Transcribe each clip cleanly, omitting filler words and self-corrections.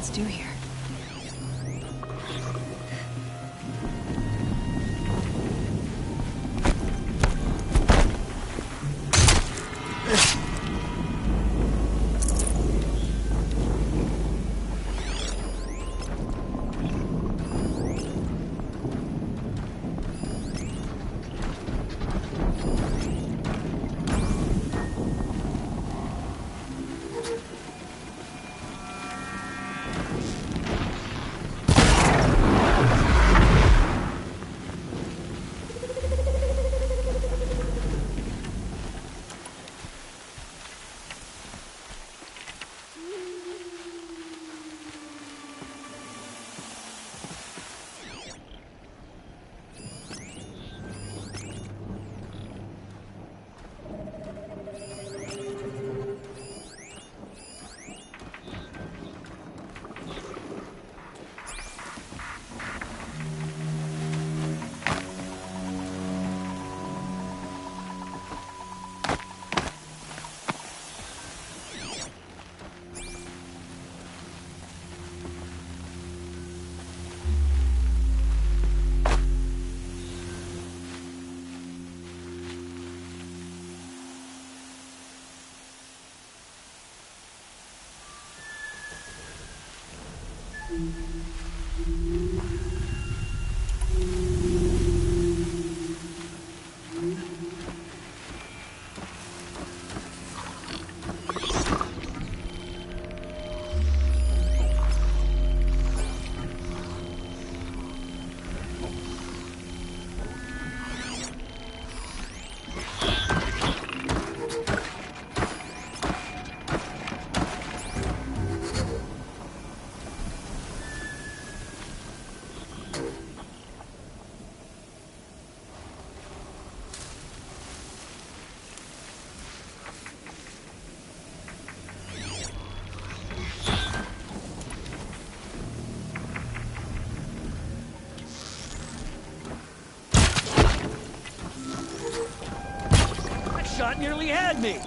humans do here? Shot nearly had me.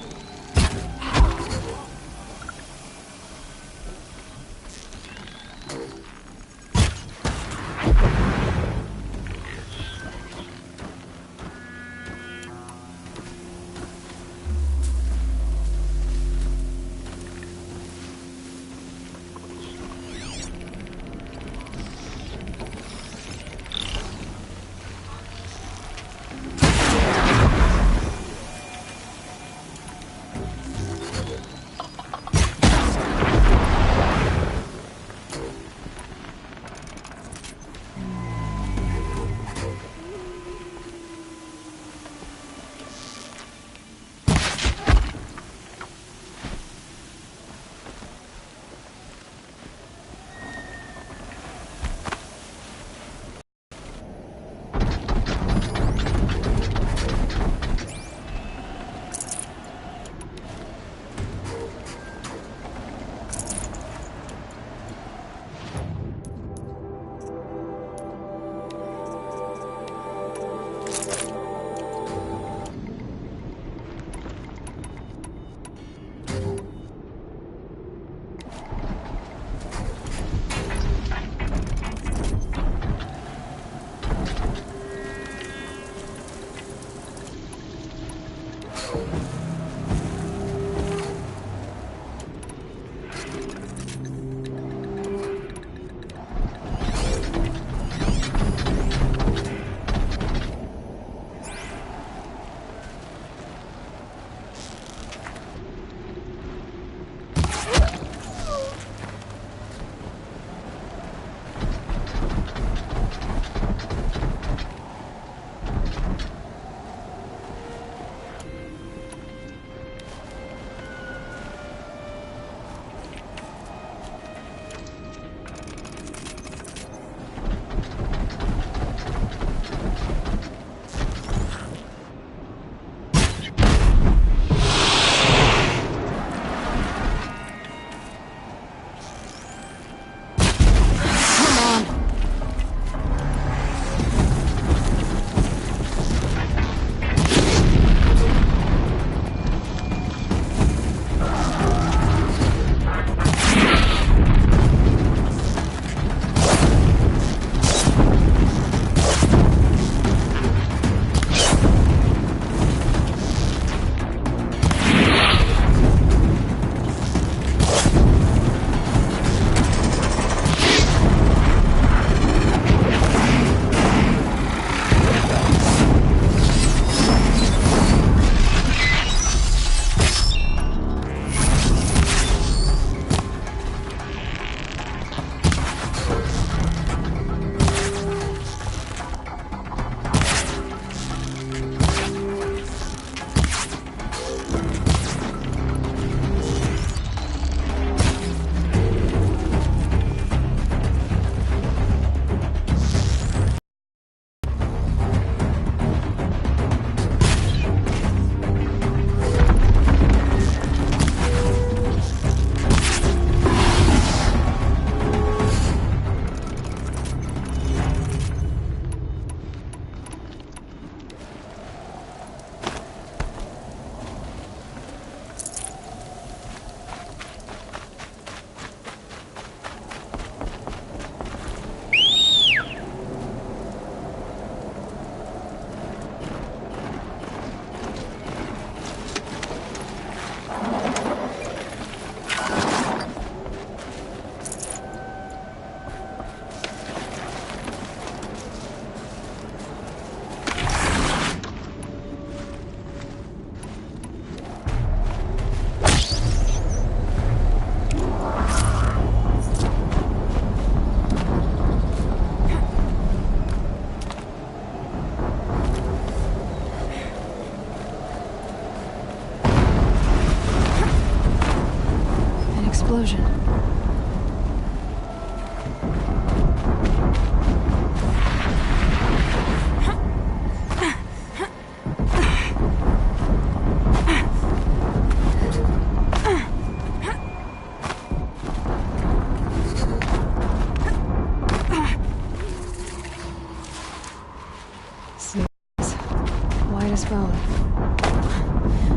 phone.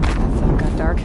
That thought got dark.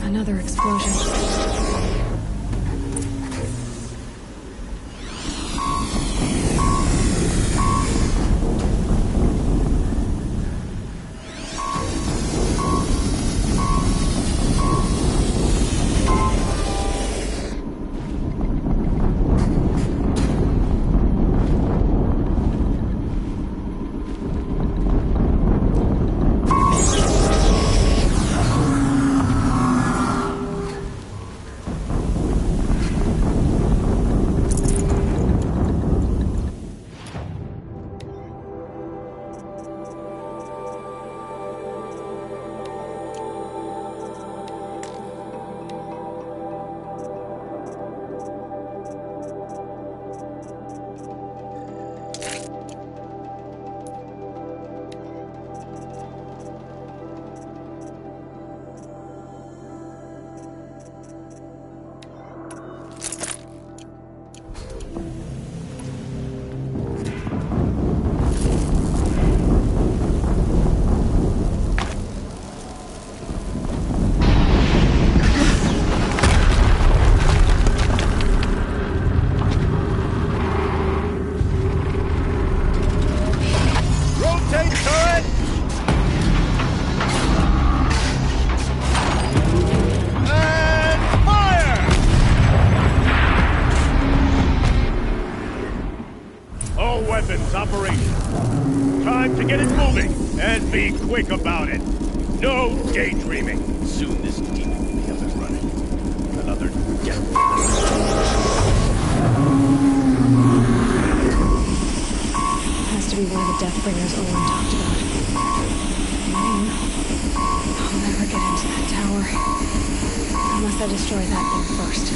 Another explosion. Operation. Time to get it moving, and be quick about it. No daydreaming. Soon this demon will be up and running. Another death. Has to be one of the Deathbringers Owen talked about. Name. I'll never get into that tower. Unless I destroy that thing first.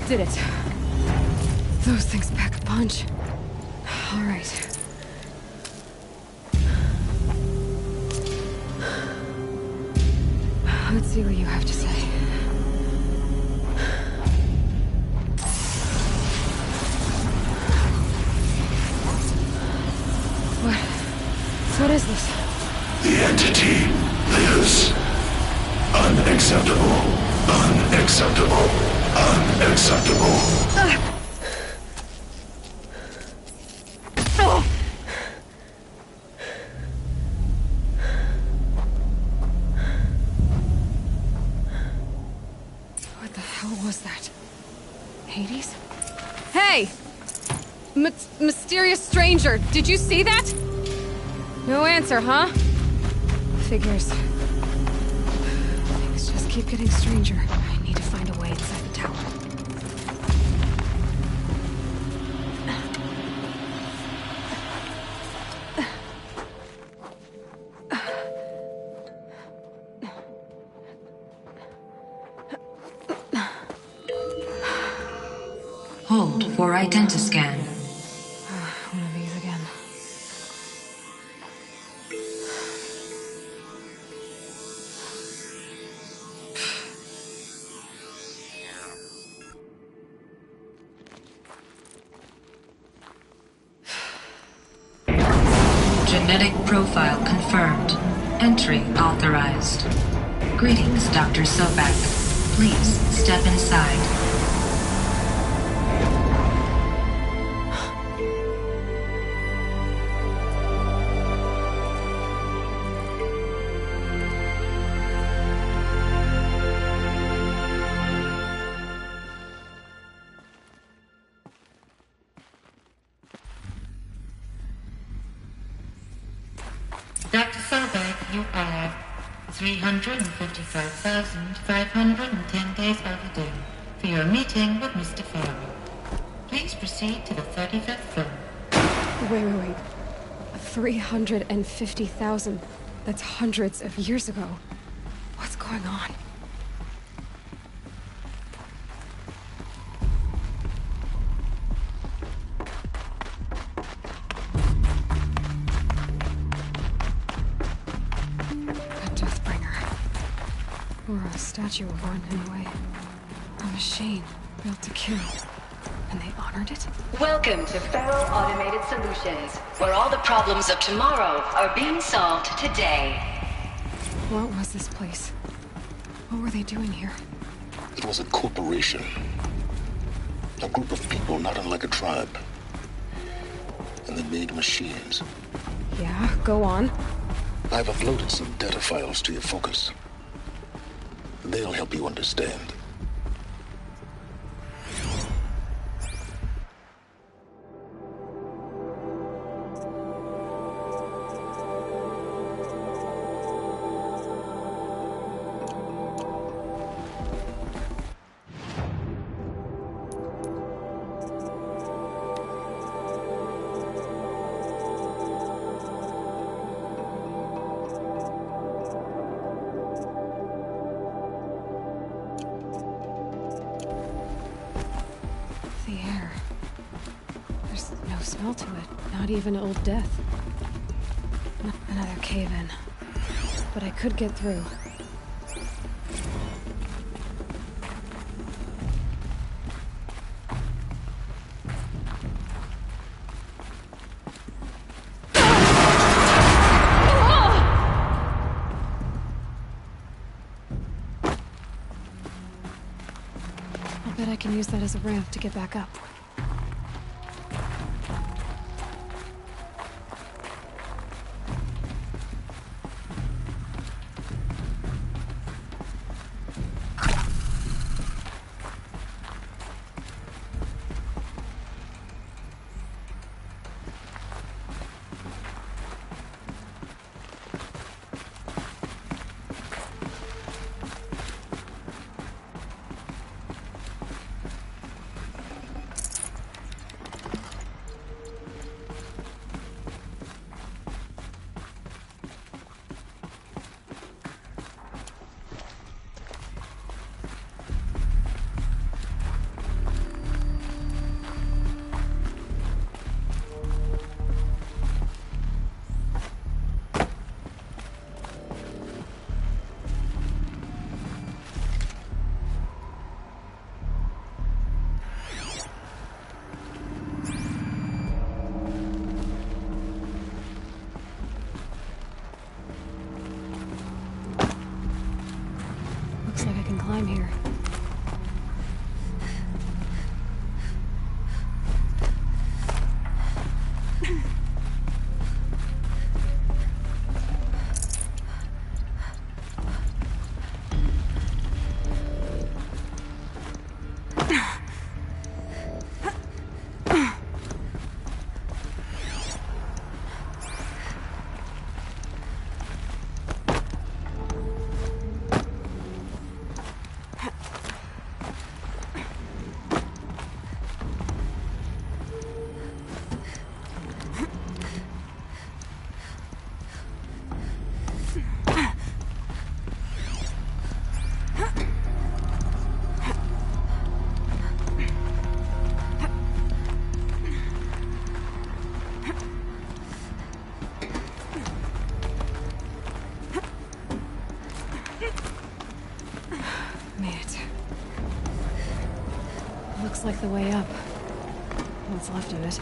Did it. Those things pack a punch. All right. Let's see what you have to say. What is this? The entity lives. Unacceptable. Unacceptable. Unacceptable. What the hell was that? Hades? Hey! Mysterious stranger, did you see that? No answer, huh? Figures. Things just keep getting stranger. I need to find a way inside the tower. Hold for identiscan. One of these again. Genetic profile confirmed. Entry authorized. Greetings, Dr. Sobek. Please step inside. Dr. Sobek, you are 355,510 days overdue for your meeting with Mr. Farrell. Please proceed to the 35th floor. Wait. 350,000. That's hundreds of years ago. What's going on? Or a statue of one, anyway. A machine built to kill. And they honored it? Welcome to Federal Automated Solutions, where all the problems of tomorrow are being solved today. What was this place? What were they doing here? It was a corporation. A group of people not unlike a tribe. And they made machines. Yeah, go on. I've uploaded some data files to your focus. They'll help you understand. The air. There's no smell to it. Not even Old Death. Another cave-in. But I could get through. I'll bet I can use that as a ramp to get back up. Looks like the way up. What's left of it.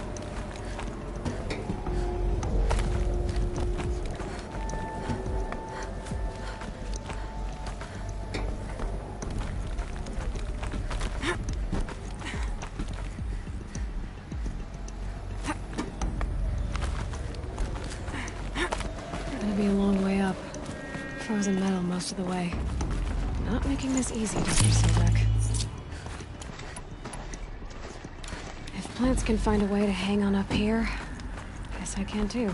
Gonna be a long way up. Frozen metal most of the way. Not making this easy, Dr. Sobek. If plants can find a way to hang on up here, guess I can too.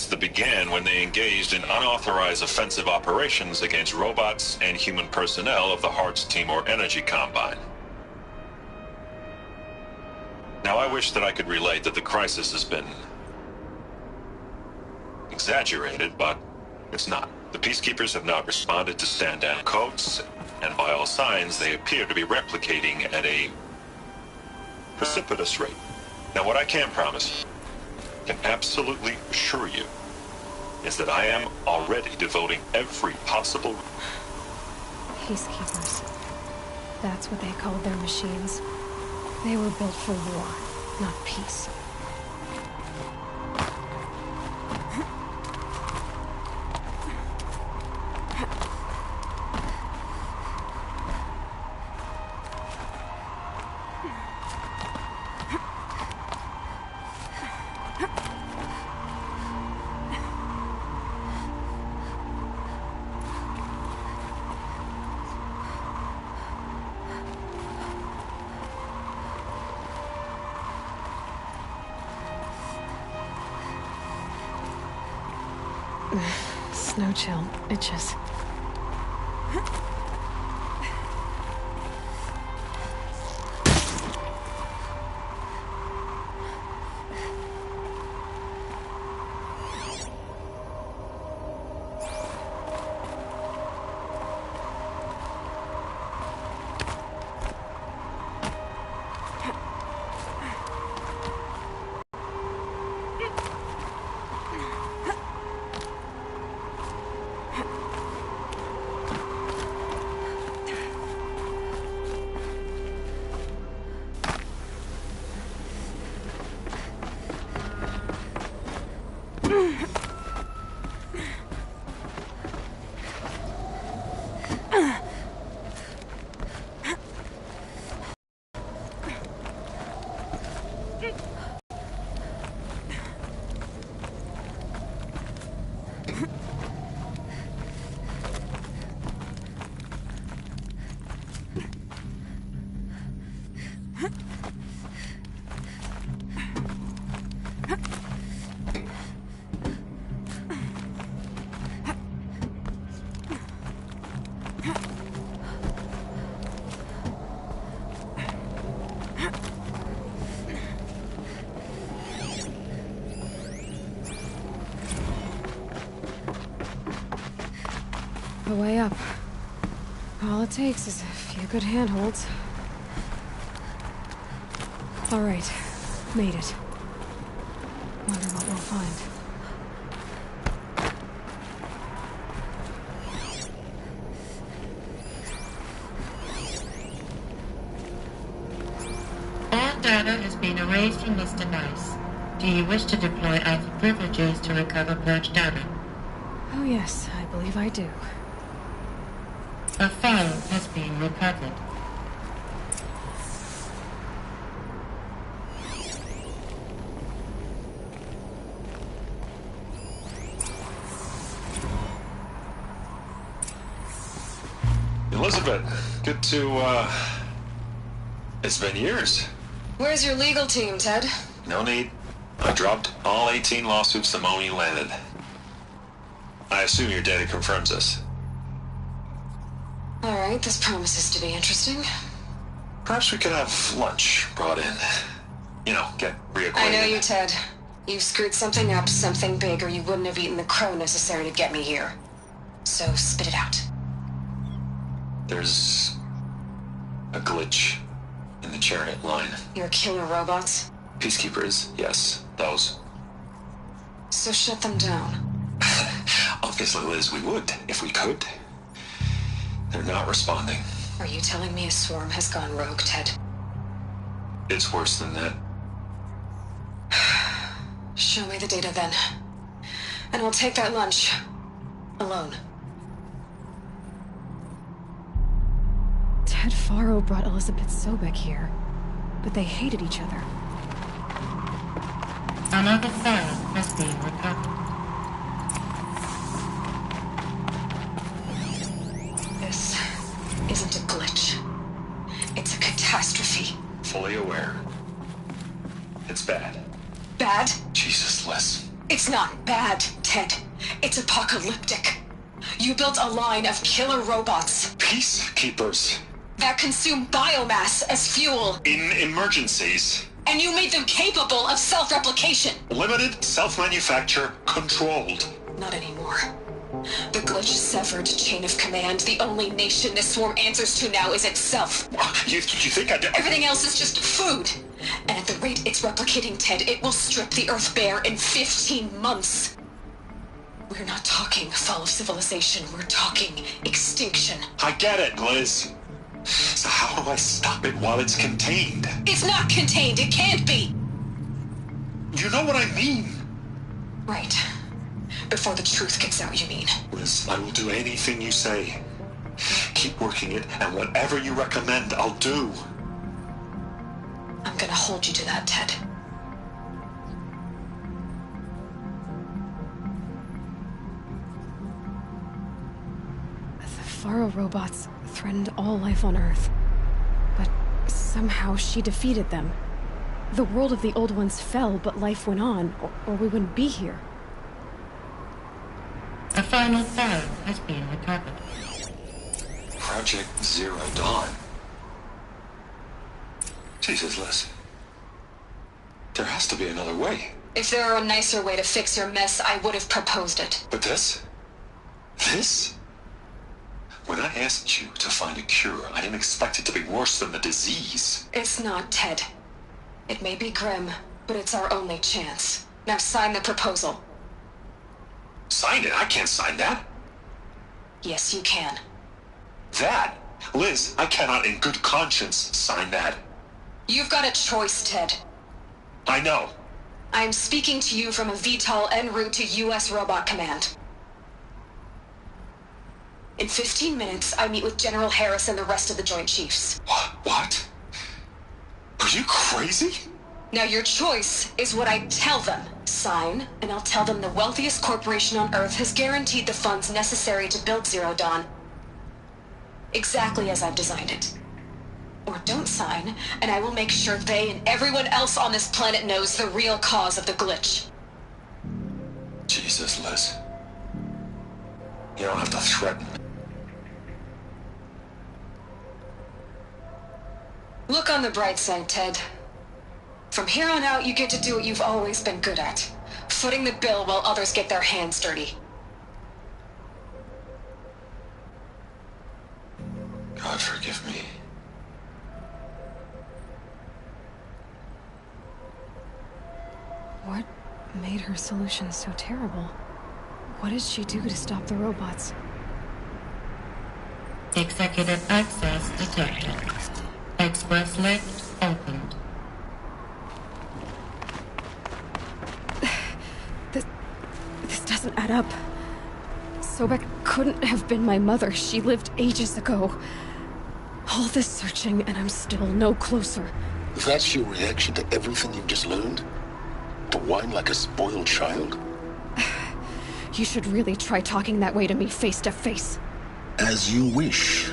That began when they engaged in unauthorized offensive operations against robots and human personnel of the Hearts Timor Energy Combine. Now, I wish that I could relate that the crisis has been exaggerated, but it's not. The Peacekeepers have not responded to stand-down codes, and by all signs, they appear to be replicating at a precipitous rate. Now, what I can promise, can absolutely assure you, is that I am already devoting every possible... Peacekeepers. That's what they called their machines. They were built for war, not peace. Snow chill itches. The way up. All it takes is a few good handholds. All right, made it. Wonder what we'll find. All data has been erased from this device. Do you wish to deploy Alpha privileges to recover purged data? Oh yes, I believe I do. A file has been recovered. Elizabeth, good to, it's been years. Where's your legal team, Ted? No need. I dropped all 18 lawsuits the moment you landed. I assume your data confirms this. All right, this promises to be interesting. Perhaps we could have lunch brought in. You know, get reacquainted. I know you, Ted. You've screwed something up, something big, or you wouldn't have eaten the crow necessary to get me here. So spit it out. There's a glitch in the chariot line. Your killer robots? Peacekeepers, yes, those. So shut them down. Obviously, Liz, we would, if we could. They're not responding. Are you telling me a swarm has gone rogue, Ted? It's worse than that. Show me the data then. And I'll take that lunch. Alone. Ted Faro brought Elizabeth Sobek here, but they hated each other. Another file has been recovered. This isn't a glitch. It's a catastrophe. Fully aware. It's bad. Bad? Jesus, Liz. It's not bad, Ted. It's apocalyptic. You built a line of killer robots Peacekeepers. that consume biomass as fuel, In emergencies. and you made them capable of self-replication. Limited, self-manufacture, controlled. Not anymore. The glitch severed chain of command. The only nation this swarm answers to now is itself. You think I did? Everything else is just food. And at the rate it's replicating, Ted, it will strip the Earth bare in 15 months. We're not talking fall of civilization. We're talking extinction. I get it, Liz. So how do I stop it while it's contained? It's not contained. It can't be. You know what I mean. Right. Before the truth gets out, you mean? Liz, I will do anything you say. Keep working it, and whatever you recommend, I'll do. I'm gonna hold you to that, Ted. The Faro robots threatened all life on Earth, but somehow she defeated them. The world of the old ones fell, but life went on, or we wouldn't be here. A final file has been recovered. Project Zero Dawn. Jesus, Liz. There has to be another way. If there were a nicer way to fix your mess, I would have proposed it. But this? This? When I asked you to find a cure, I didn't expect it to be worse than the disease. It's not, Ted. It may be grim, but it's our only chance. Now sign the proposal. Sign it? I can't sign that. Yes, you can. That? Liz, I cannot in good conscience sign that. You've got a choice, Ted. I know. I am speaking to you from a VTOL en route to U.S. Robot Command. In 15 minutes, I meet with General Harris and the rest of the Joint Chiefs. What? Are you crazy? Now your choice is what I tell them. Sign, and I'll tell them the wealthiest corporation on Earth has guaranteed the funds necessary to build Zero Dawn. Exactly as I've designed it. Or don't sign, and I will make sure they and everyone else on this planet knows the real cause of the glitch. Jesus, Liz. You don't have to threaten. Look on the bright side, Ted. From here on out, you get to do what you've always been good at. Footing the bill while others get their hands dirty. God forgive me. What made her solution so terrible? What did she do to stop the robots? Executive access detected. Express lift opened. This doesn't add up. Sobek couldn't have been my mother. She lived ages ago. All this searching, and I'm still no closer. That's your reaction to everything you've just learned? To whine like a spoiled child? You should really try talking that way to me face to face. As you wish.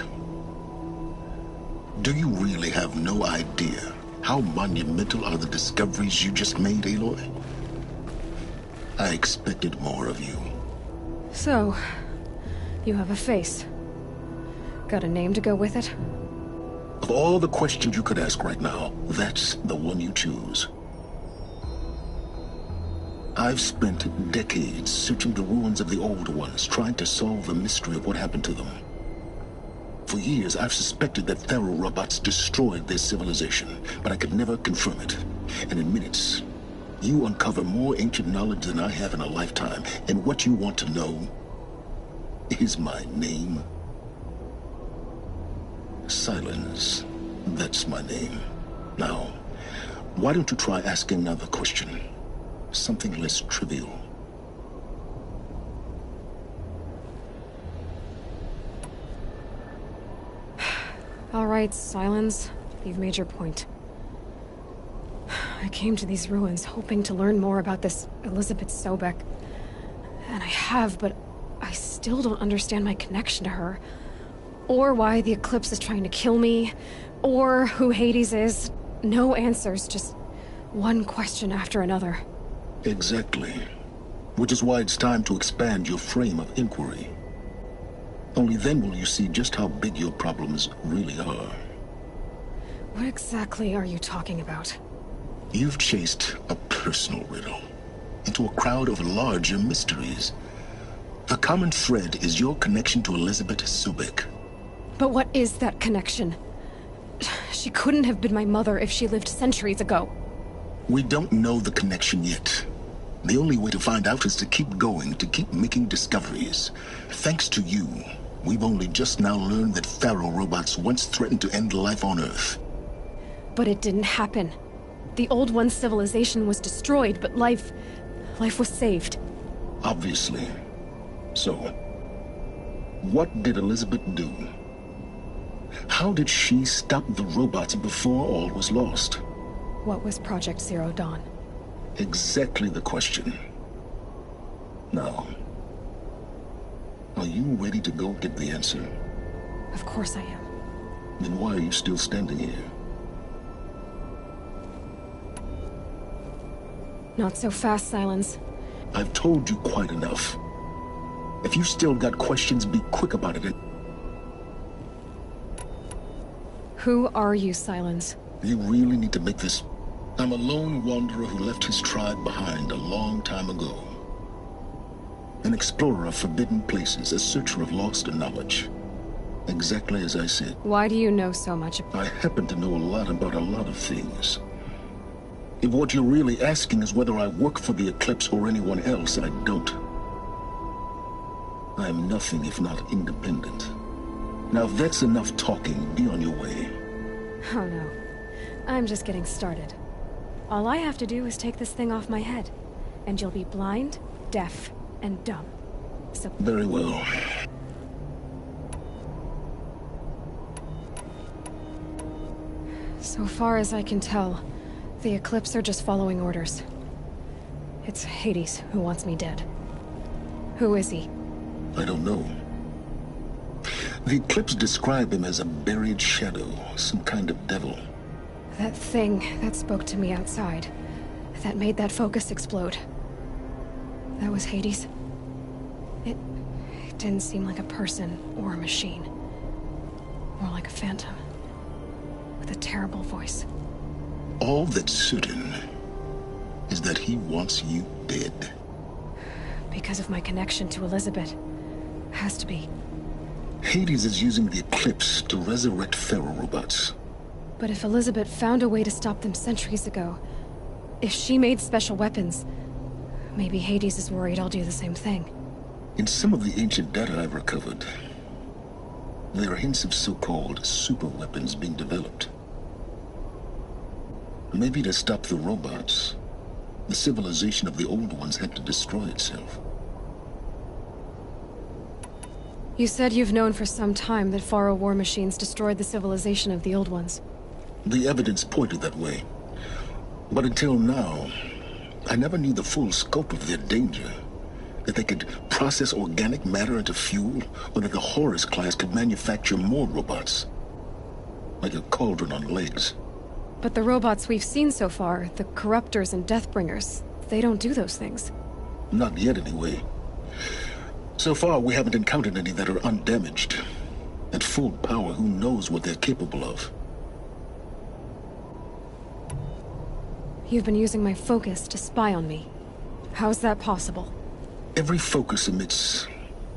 Do you really have no idea how monumental are the discoveries you just made, Aloy? I expected more of you. So, you have a face. Got a name to go with it? Of all the questions you could ask right now, that's the one you choose. I've spent decades searching the ruins of the old ones, trying to solve the mystery of what happened to them. For years, I've suspected that Faro robots destroyed their civilization, but I could never confirm it. And in minutes, you uncover more ancient knowledge than I have in a lifetime. And what you want to know is my name. Silence. That's my name. Now, why don't you try asking another question? Something less trivial. All right, Silence. You've made your point. I came to these ruins hoping to learn more about this Elizabeth Sobek. And I have, but I still don't understand my connection to her. Or why the Eclipse is trying to kill me. Or who Hades is. No answers, just one question after another. Exactly. Which is why it's time to expand your frame of inquiry. Only then will you see just how big your problems really are. What exactly are you talking about? You've chased a personal riddle into a crowd of larger mysteries. The common thread is your connection to Elizabeth Sobek. But what is that connection? She couldn't have been my mother if she lived centuries ago. We don't know the connection yet. The only way to find out is to keep going, to keep making discoveries. Thanks to you, we've only just now learned that Faro robots once threatened to end life on Earth. But it didn't happen. The Old One's civilization was destroyed, but life was saved. Obviously. So, what did Elizabeth do? How did she stop the robots before all was lost? What was Project Zero Dawn? Exactly the question. Now, are you ready to go get the answer? Of course I am. Then why are you still standing here? Not so fast, Silence. I've told you quite enough. If you still got questions, be quick about it. Who are you, Silence? You really need to make this... I'm a lone wanderer who left his tribe behind a long time ago. An explorer of forbidden places, a searcher of lost knowledge. Exactly as I said. Why do you know so much? I happen to know a lot about a lot of things. If what you're really asking is whether I work for the Eclipse or anyone else, I don't. I am nothing if not independent. Now if that's enough talking, be on your way. Oh no. I'm just getting started. All I have to do is take this thing off my head, and you'll be blind, deaf, and dumb. So... Very well. So far as I can tell, the Eclipse are just following orders. It's Hades who wants me dead. Who is he? I don't know. The Eclipse describe him as a buried shadow, some kind of devil. That thing that spoke to me outside, that made that focus explode. That was Hades. It didn't seem like a person or a machine. More like a phantom. With a terrible voice. All that's certain is that he wants you dead. Because of my connection to Elizabeth. Has to be. Hades is using the Eclipse to resurrect Faro robots. But if Elizabeth found a way to stop them centuries ago, if she made special weapons, maybe Hades is worried I'll do the same thing. In some of the ancient data I've recovered, there are hints of so-called super weapons being developed. Maybe to stop the robots, the civilization of the old ones had to destroy itself. You said you've known for some time that Faro war machines destroyed the civilization of the old ones. The evidence pointed that way. But until now, I never knew the full scope of their danger. That they could process organic matter into fuel, or that the Horus class could manufacture more robots. Like a cauldron on legs. But the robots we've seen so far, the Corruptors and Deathbringers, they don't do those things. Not yet, anyway. So far, we haven't encountered any that are undamaged. At full power, who knows what they're capable of? You've been using my focus to spy on me. How's that possible? Every focus emits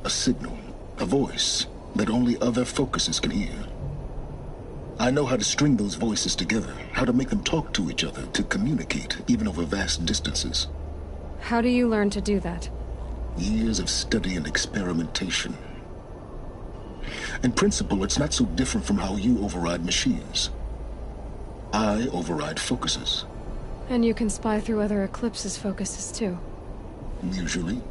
a signal, a voice that only other focuses can hear. I know how to string those voices together, how to make them talk to each other, to communicate, even over vast distances. How do you learn to do that? Years of study and experimentation. In principle, it's not so different from how you override machines. I override focuses. And you can spy through other Eclipse's focuses too. Usually.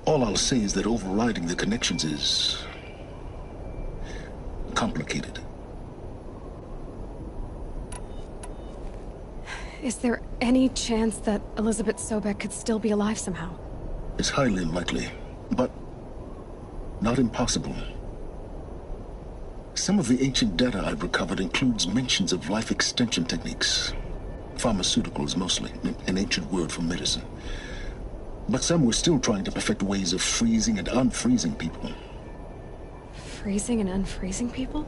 All I'll say is that overriding the connections is complicated. Is there any chance that Elizabeth Sobek could still be alive somehow? It's highly unlikely, but not impossible. Some of the ancient data I've recovered includes mentions of life extension techniques. Pharmaceuticals, mostly, an ancient word for medicine. But some were still trying to perfect ways of freezing and unfreezing people. Freezing and unfreezing people?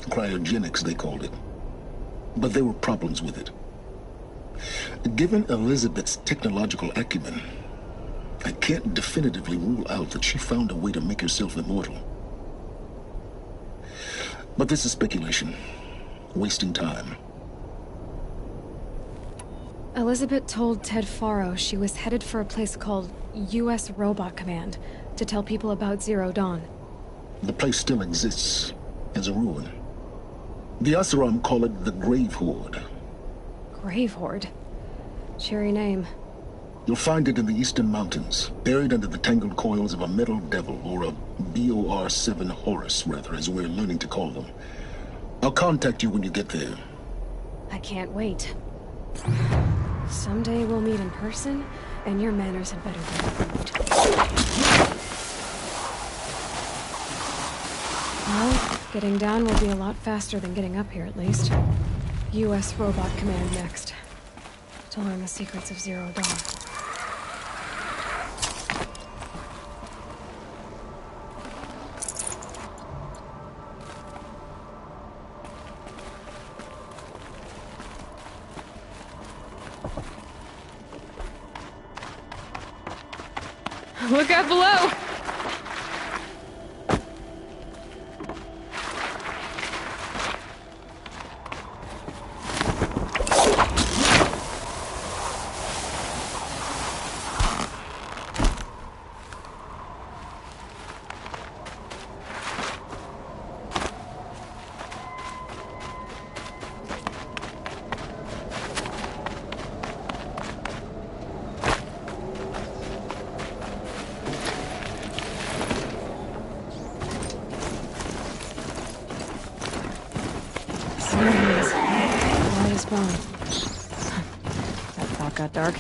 Cryogenics, they called it. But there were problems with it. Given Elizabeth's technological acumen, I can't definitively rule out that she found a way to make herself immortal. But this is speculation. Wasting time. Elizabeth told Ted Faro she was headed for a place called U.S. Robot Command to tell people about Zero Dawn. The place still exists as a ruin. The Asaram call it the Grave Horde. Grave Horde? Cheery name. You'll find it in the Eastern Mountains, buried under the tangled coils of a metal devil, or a BOR-7 Horus, rather, as we're learning to call them. I'll contact you when you get there. I can't wait. Someday we'll meet in person, and your manners had better be improved. Well, getting down will be a lot faster than getting up here, at least. U.S. Robot Command next. To learn the secrets of Zero Dawn. Look out below! That thought got dark.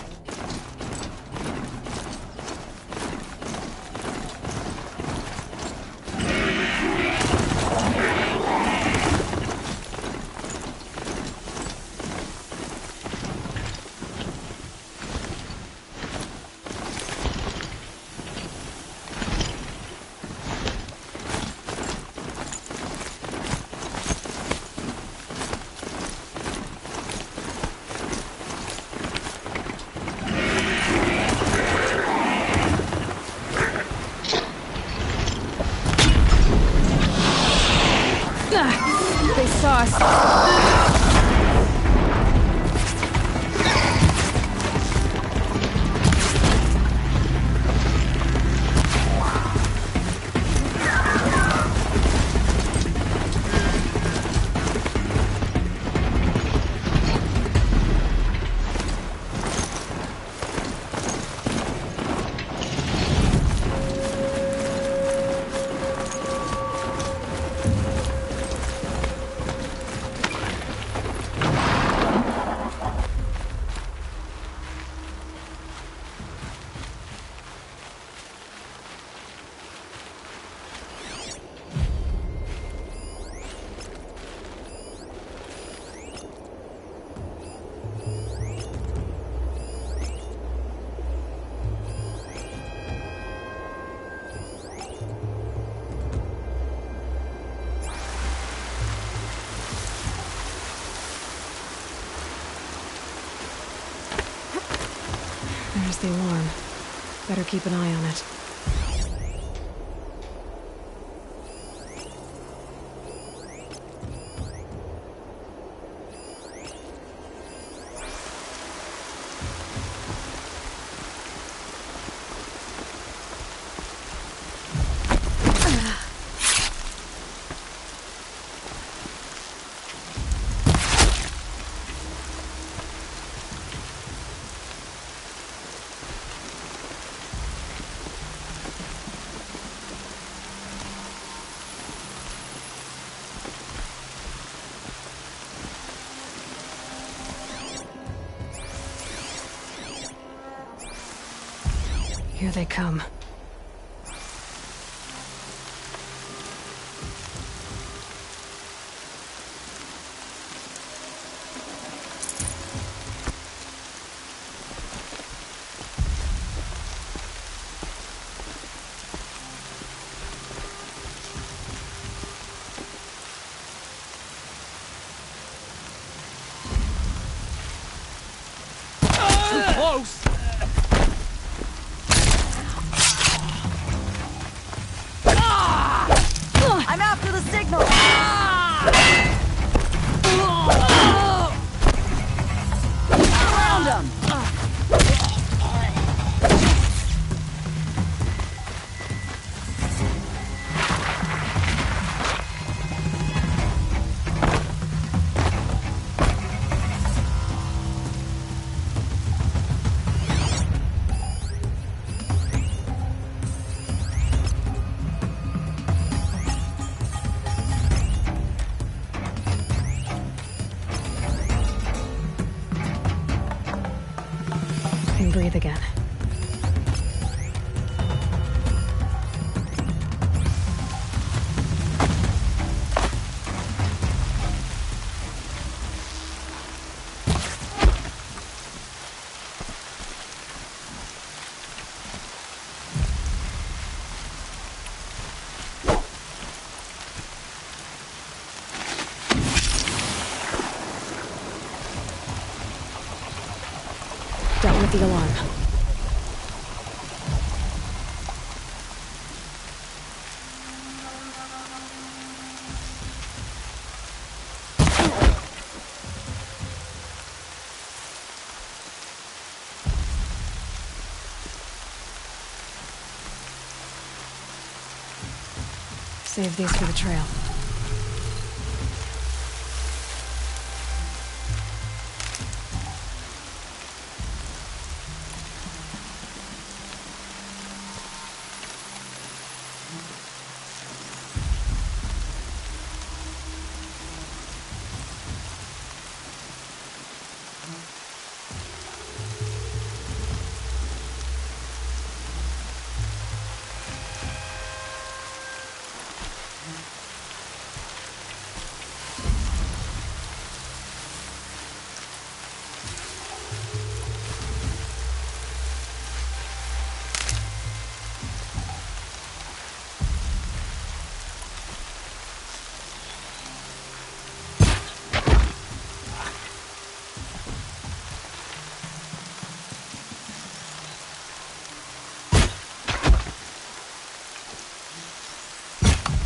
There's the alarm. Better keep an eye on it. Here they come. Too close! I'm after the signal! Around him! And breathe again. Dealt with the alarm. Save these for the trail.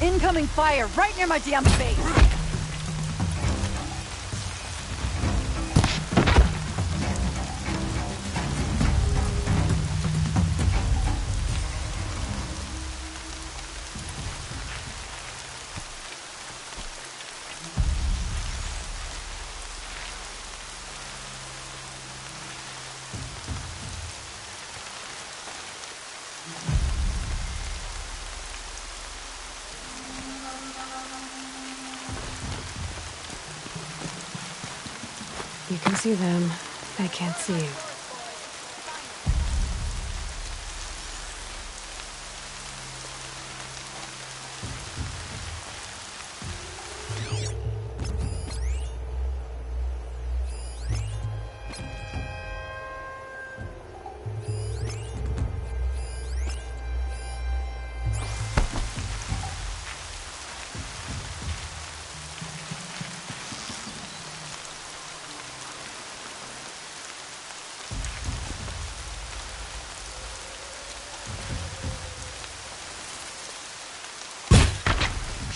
Incoming fire right near my damn face! You can see them. They can't see you.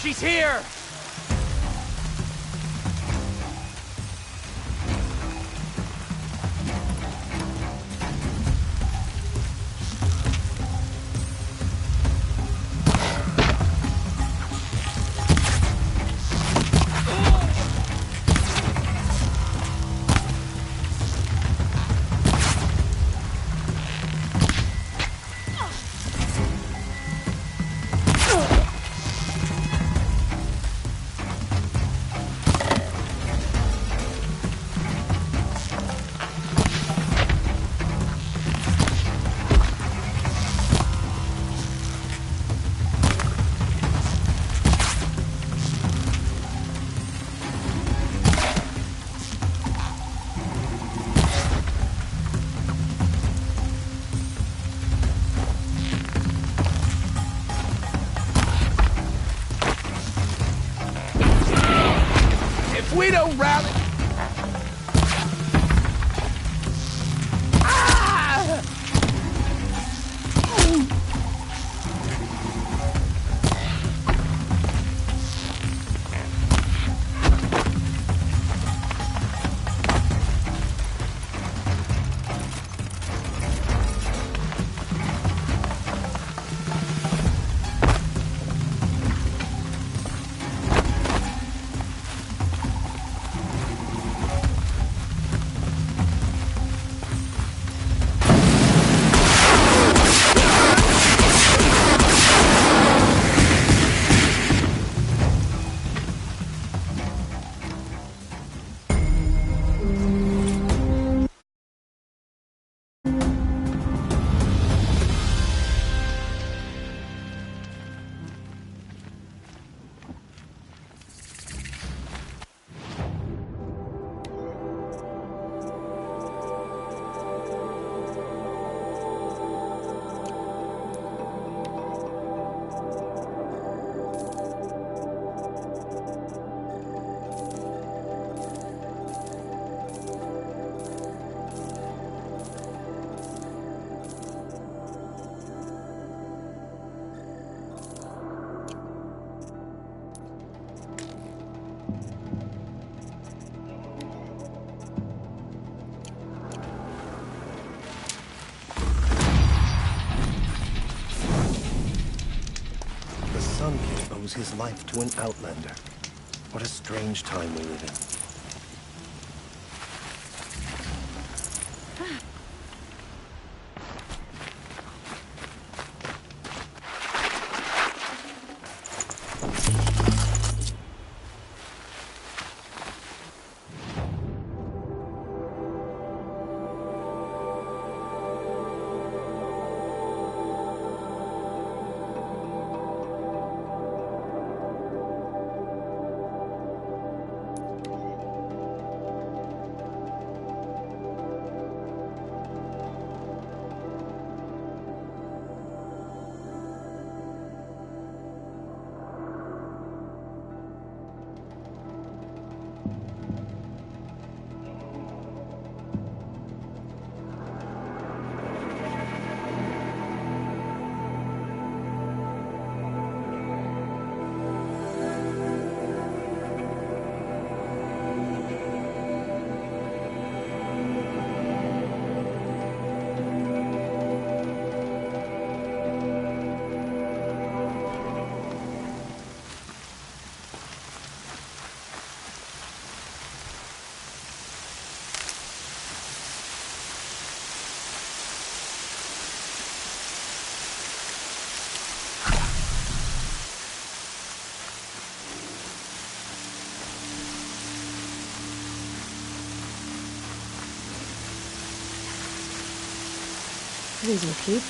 She's here! We don't rally. Ah! Sun King owes his life to an outlander. What a strange time we live in. These will keep.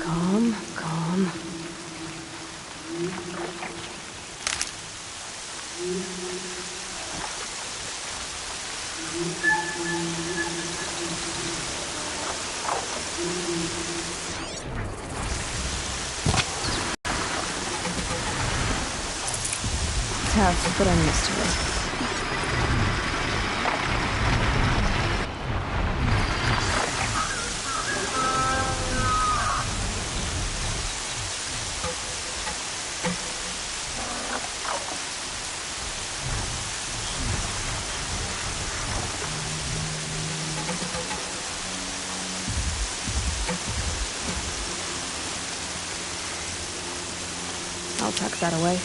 Calm, calm. Tough, but I'm used to it. I'll tuck that away.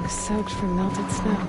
Soaked from melted snow.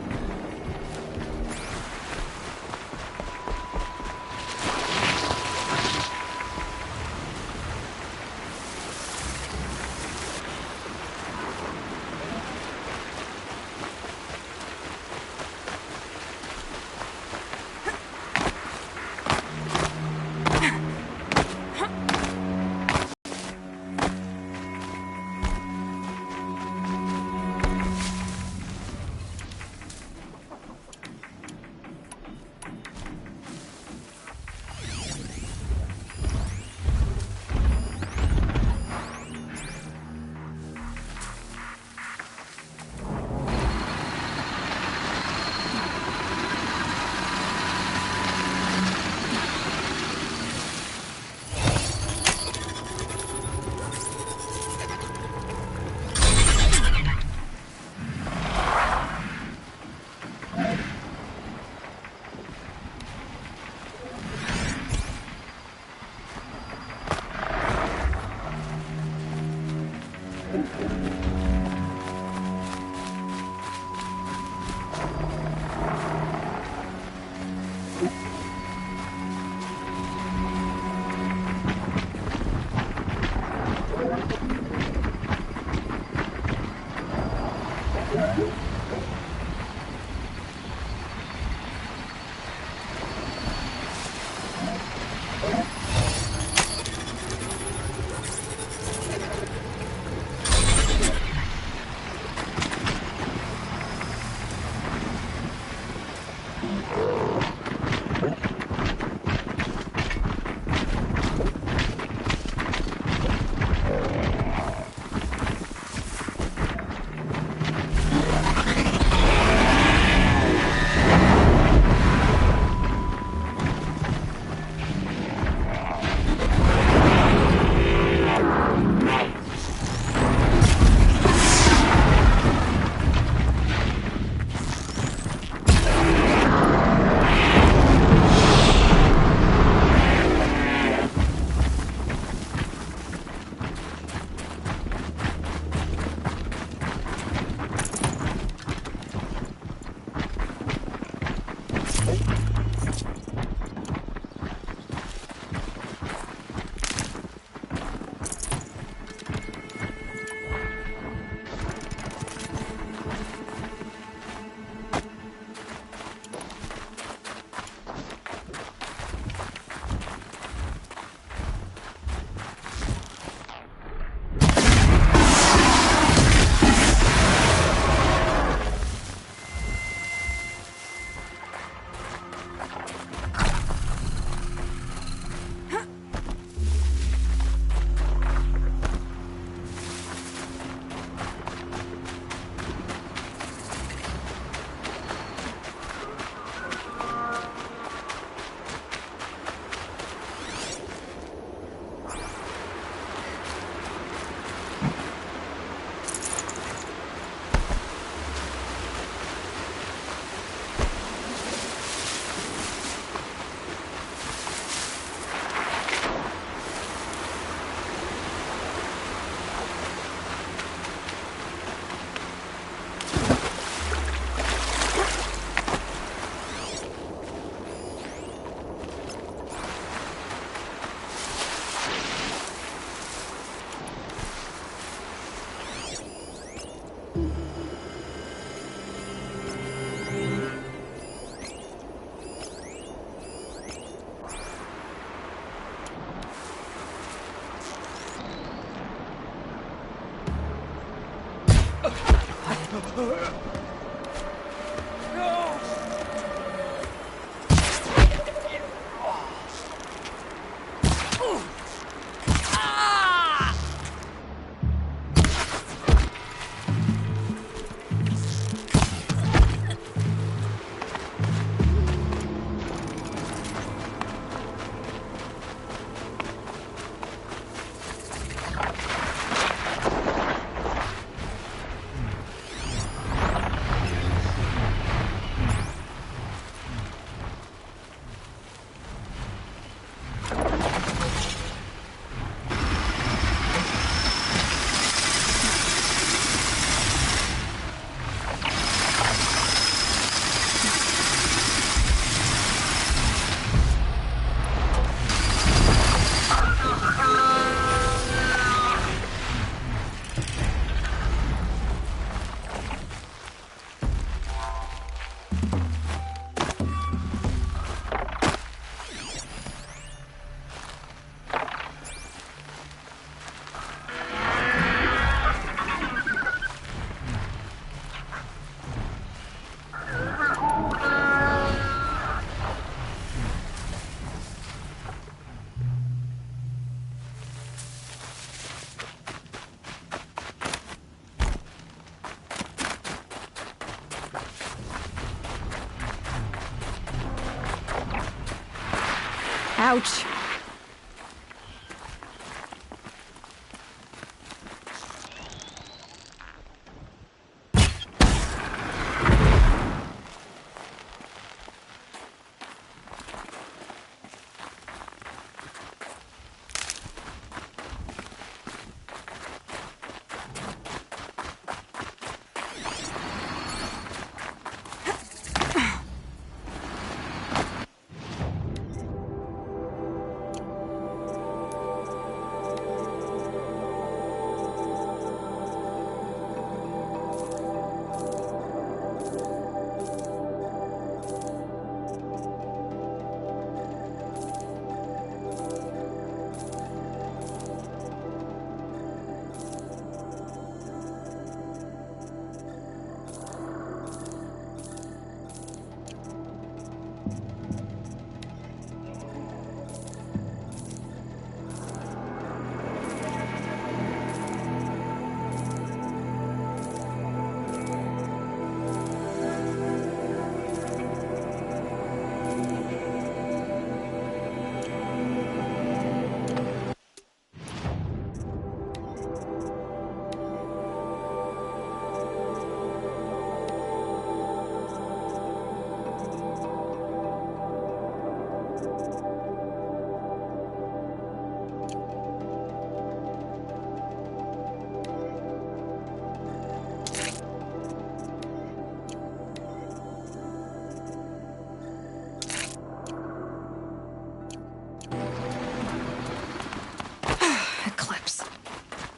Ouch.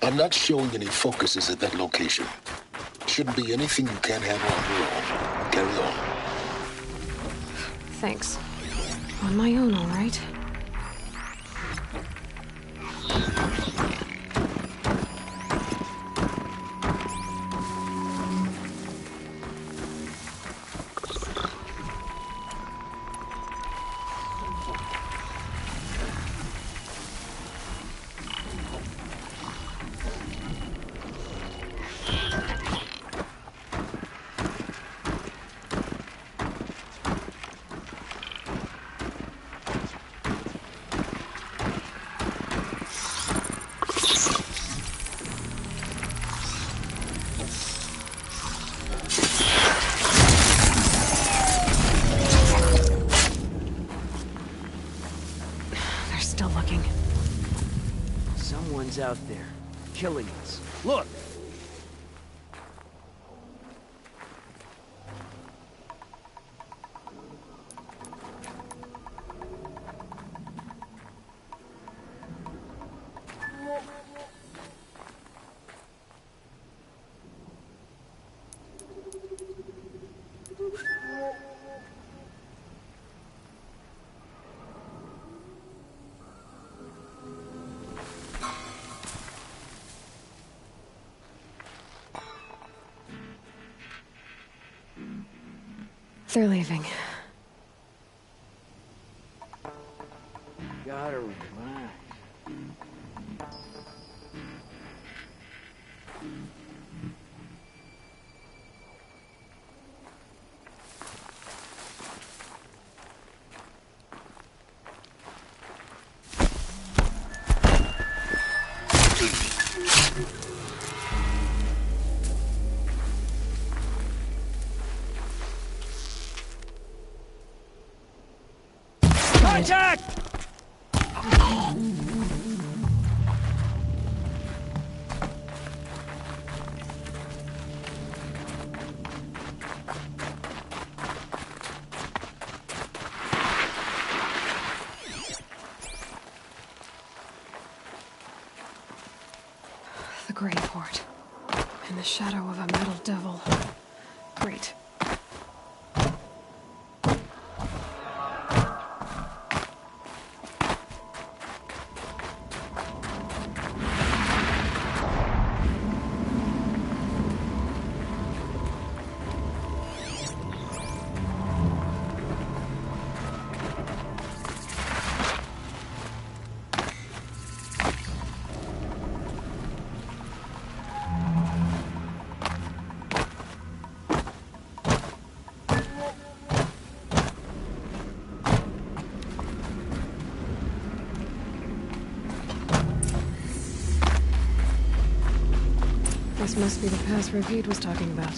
I'm not showing any focuses at that location. Shouldn't be anything you can't handle on your own. Carry on. Thanks. On my own, all right? Still looking. Someone's out there, killing us. Look! They're leaving. Gotta relax. Contact! The Grey Port. In the shadow of a metal devil. Great. This must be the pass Ravid was talking about,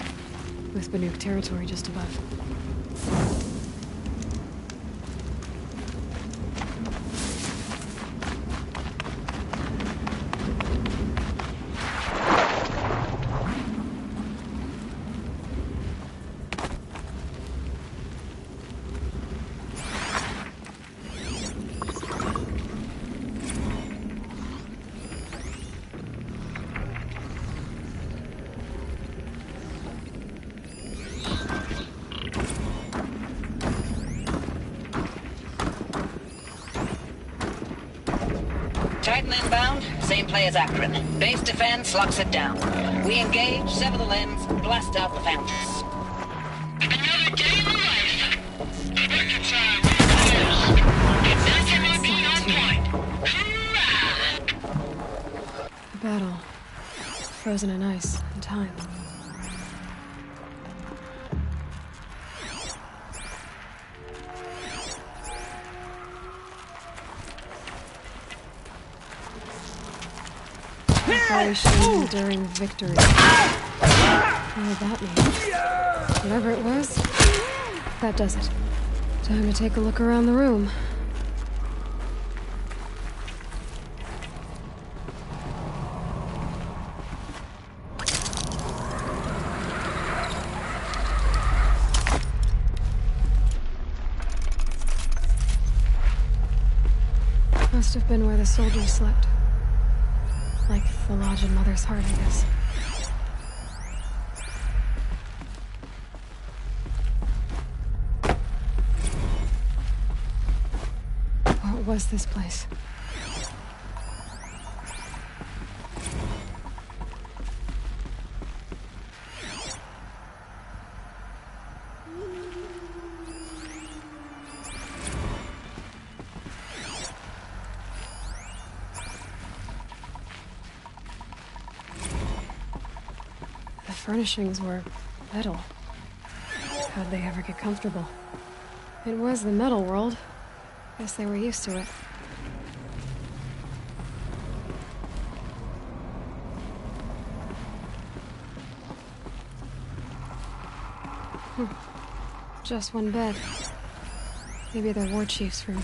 with Banuk territory just above. Titan inbound, same play as Akron. Base defense locks it down. We engage, sever the limbs, blast out the foundries. Another day in the life. Reconcile with on point. A battle. Frozen in ice and time. Operation during victory. What did that mean? Whatever it was, that does it. Time to take a look around the room. Must have been where the soldiers slept. Like the lodge in Mother's heart, I guess. What was this place? The furnishings were metal. How'd they ever get comfortable? It was the metal world. Guess they were used to it. Just one bed. Maybe the war chief's room.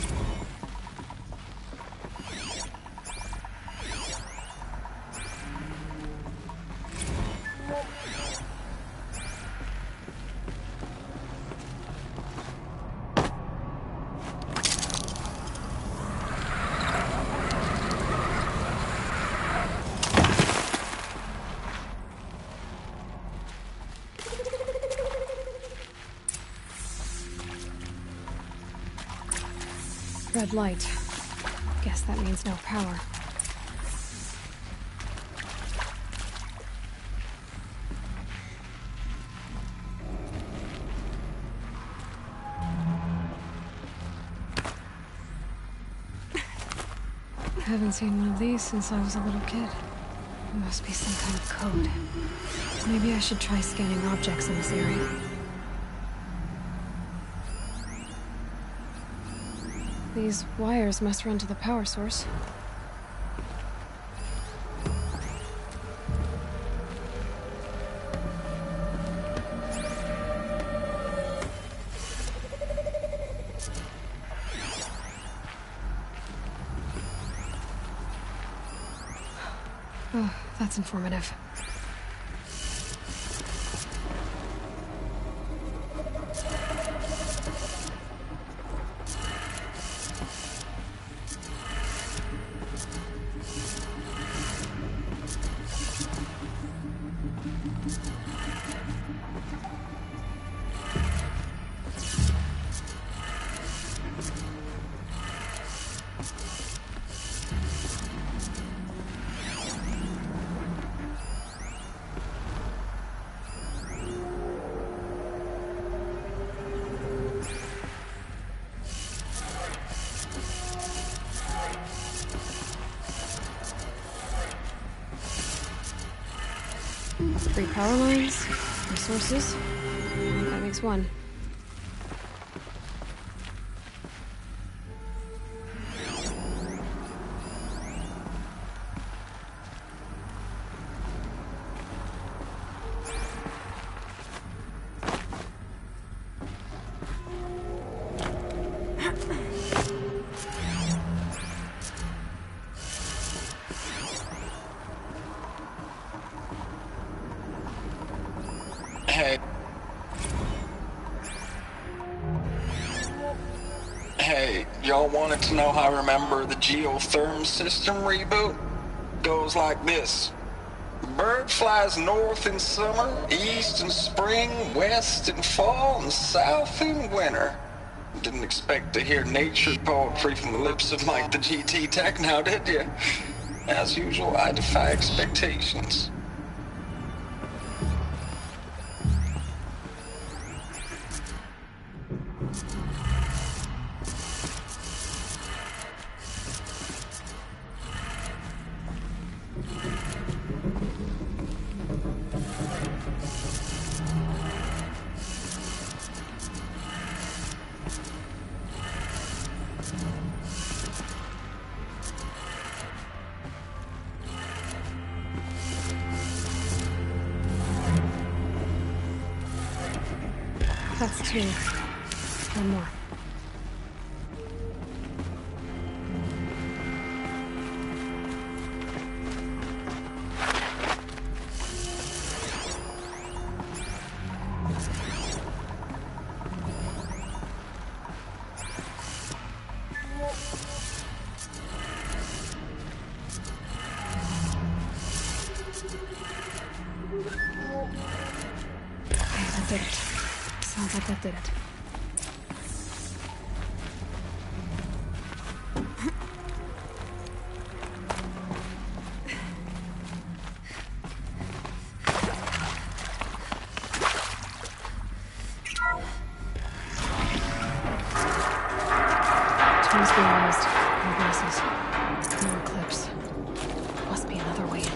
Red light. Guess that means no power. haven't seen one of these since I was a little kid. There must be some kind of code. Maybe I should try scanning objects in this area. These wires must run to the power source. Oh, that's informative. Three power lines, resources. That makes one. Hey, y'all wanted to know how I remember the geotherm system reboot? Goes like this. Bird flies north in summer, east in spring, west in fall, and south in winter. Didn't expect to hear nature poetry from the lips of Mike the GT Tech now, did you? As usual, I defy expectations. That's two. One more. Okay, that did it. Sounds like that did it. Tools being used. No glasses. No eclipse. Must be another way in.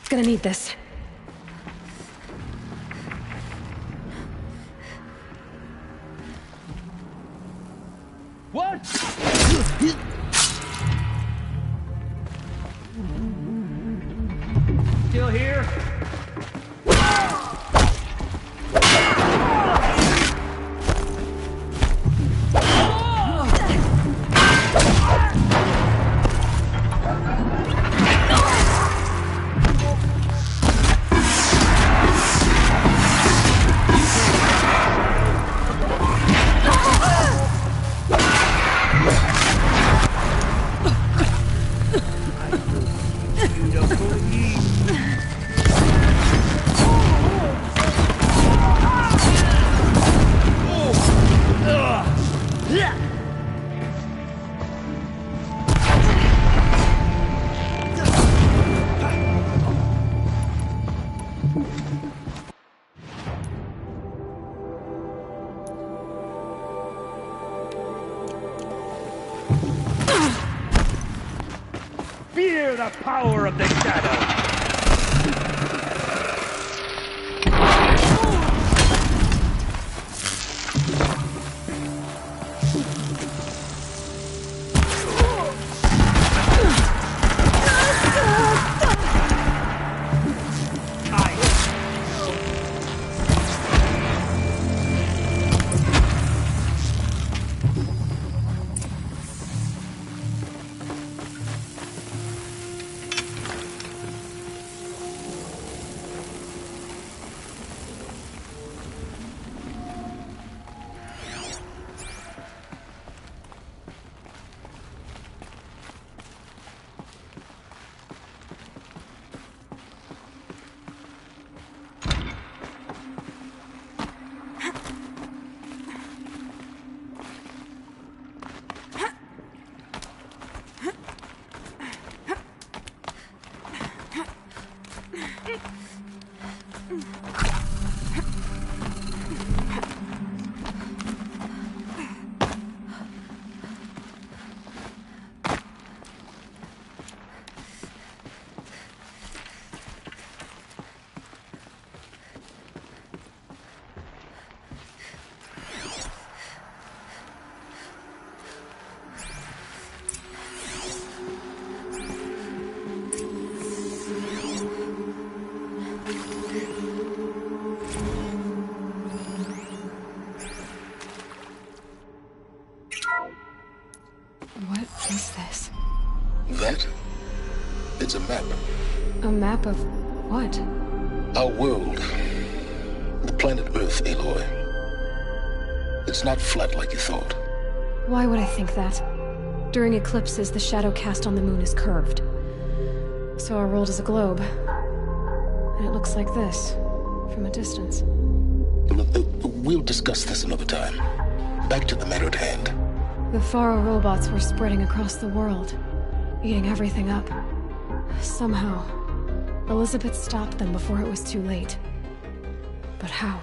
Gonna need this. What? Still here? Fear the power of the shadow! What is this? That? It's a map. A map of what? Our world. The planet Earth, Aloy. It's not flat like you thought. Why would I think that? During eclipses, the shadow cast on the moon is curved. So our world is a globe. And it looks like this, from a distance. We'll discuss this another time. Back to the matter at hand. The Faro robots were spreading across the world, eating everything up. Somehow, Elizabeth stopped them before it was too late. But how?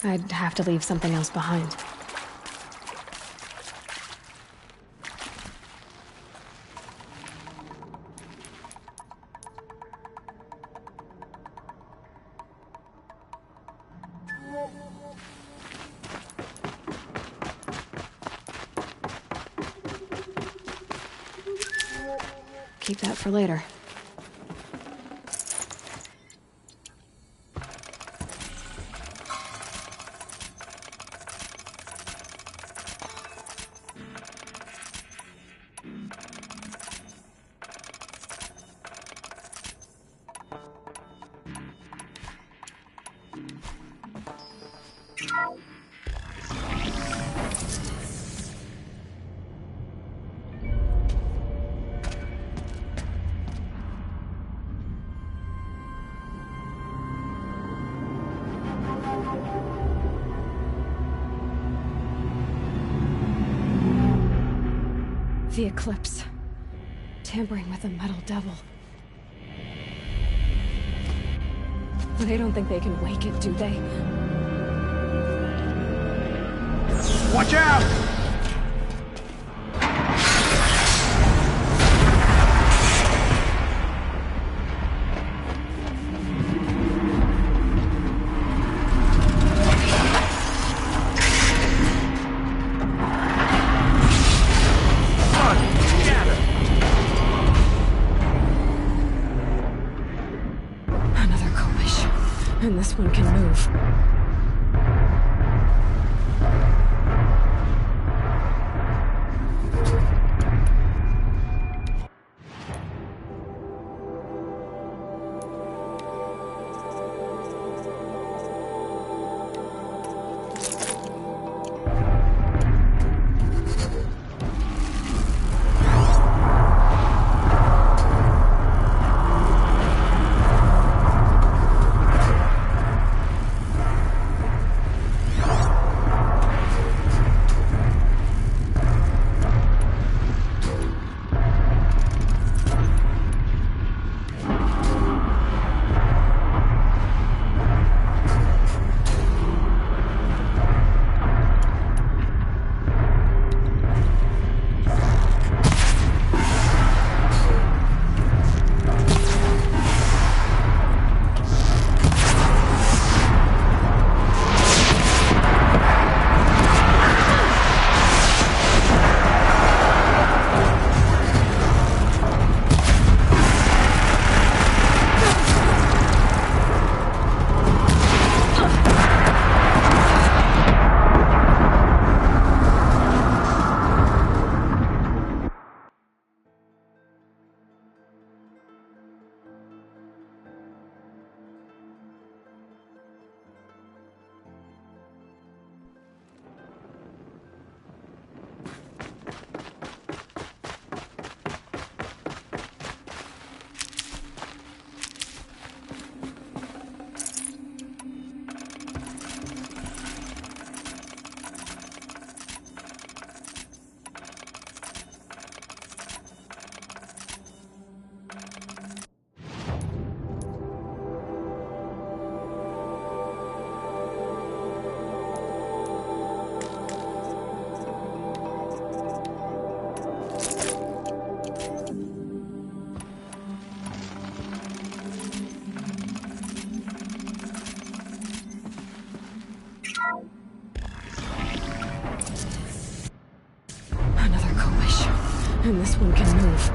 I'd have to leave something else behind. Keep that for later. The eclipse. Tampering with the metal devil. They don't think they can wake it, do they? Watch out! Another collision. And this one can move. And this one can move.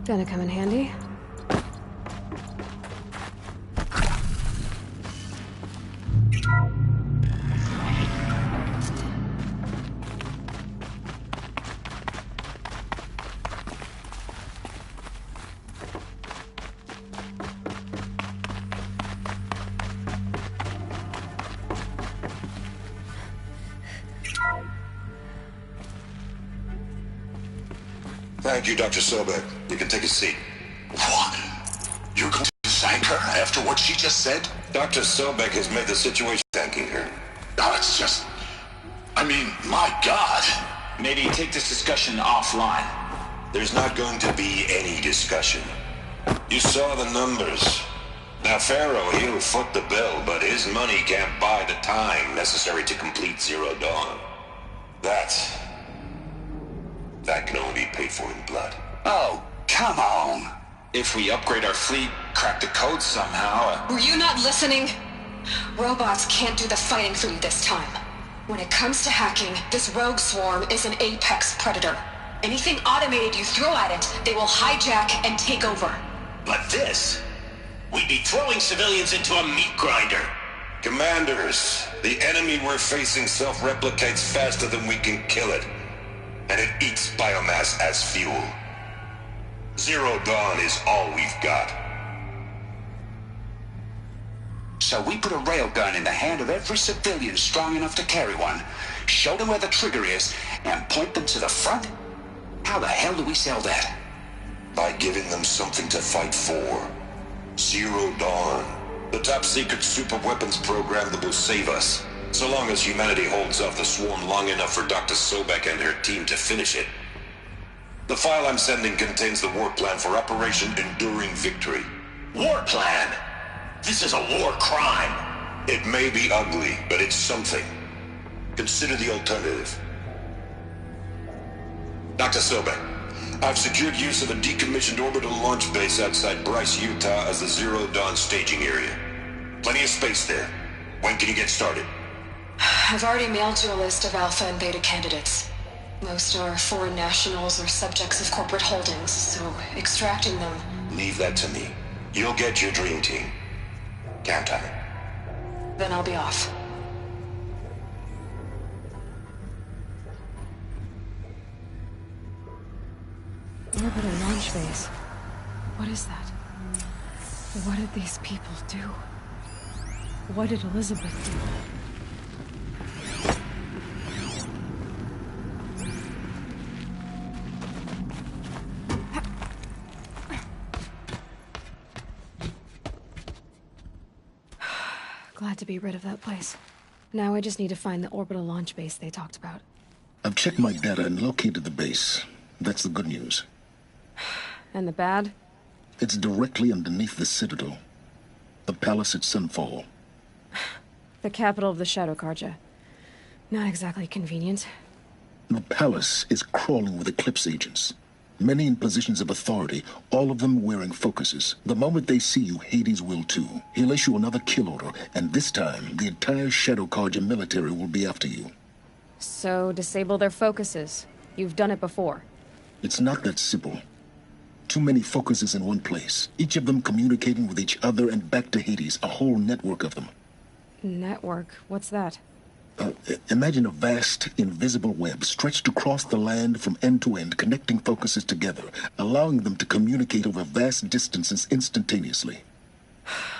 Gonna come in handy. Thank you, Dr. Sobek. You can take a seat. What? You're going to thank her after what she just said? Dr. Sobek has made the situation thanking her. Oh, it's just... I mean, my God. Maybe take this discussion offline. There's not going to be any discussion. You saw the numbers. Now, Pharaoh, he'll foot the bill, but his money can't buy the time necessary to complete Zero Dawn. That can only be paid for in blood. Oh, come on. If we upgrade our fleet, crack the code somehow... Were you not listening? Robots can't do the fighting for you this time. When it comes to hacking, this rogue swarm is an apex predator. Anything automated you throw at it, they will hijack and take over. But this? We'd be throwing civilians into a meat grinder. Commanders, the enemy we're facing self-replicates faster than we can kill it. And it eats biomass as fuel. Zero Dawn is all we've got. So we put a railgun in the hand of every civilian strong enough to carry one, show them where the trigger is, and point them to the front? How the hell do we sell that? By giving them something to fight for. Zero Dawn. The top-secret super-weapons program that will save us. So long as humanity holds off the swarm long enough for Dr. Sobek and her team to finish it. The file I'm sending contains the war plan for Operation Enduring Victory. War plan? This is a war crime. It may be ugly, but it's something. Consider the alternative. Dr. Sobek, I've secured use of a decommissioned orbital launch base outside Bryce, Utah as the Zero Dawn staging area. Plenty of space there. When can you get started? I've already mailed you a list of alpha and beta candidates. Most are foreign nationals or subjects of corporate holdings, so extracting them... Leave that to me. You'll get your dream team. Count on it. Then I'll be off. Orbital launch base. What is that? What did these people do? What did Elizabeth do? Glad to be rid of that place. Now I just need to find the orbital launch base they talked about. I've checked my data and located the base. That's the good news. And the bad? It's directly underneath the Citadel. The palace at Sunfall. The capital of the Shadow Carja. Not exactly convenient. The palace is crawling with Eclipse agents. Many in positions of authority, all of them wearing focuses. The moment they see you, Hades will too. He'll issue another kill order, and this time, the entire Shadow Carja military will be after you. So, disable their focuses. You've done it before. It's not that simple. Too many focuses in one place, each of them communicating with each other and back to Hades, a whole network of them. Network? What's that? Imagine a vast, invisible web stretched across the land from end to end, connecting focuses together, allowing them to communicate over vast distances instantaneously.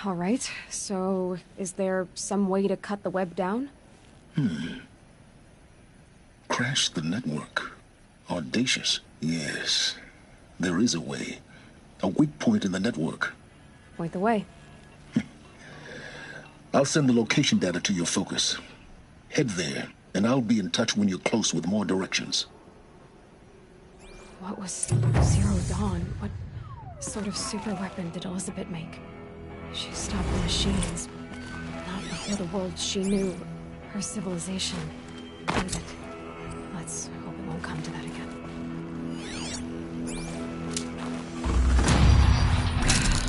All right, so is there some way to cut the web down? Crash the network. Audacious. Yes, there is a way. A weak point in the network. Point the way. I'll send the location data to your focus. Head there, and I'll be in touch when you're close with more directions. What was Zero Dawn? What sort of super weapon did Elizabeth make? She stopped the machines. Not before the world she knew, her civilization, needed. Let's hope it won't come to that again.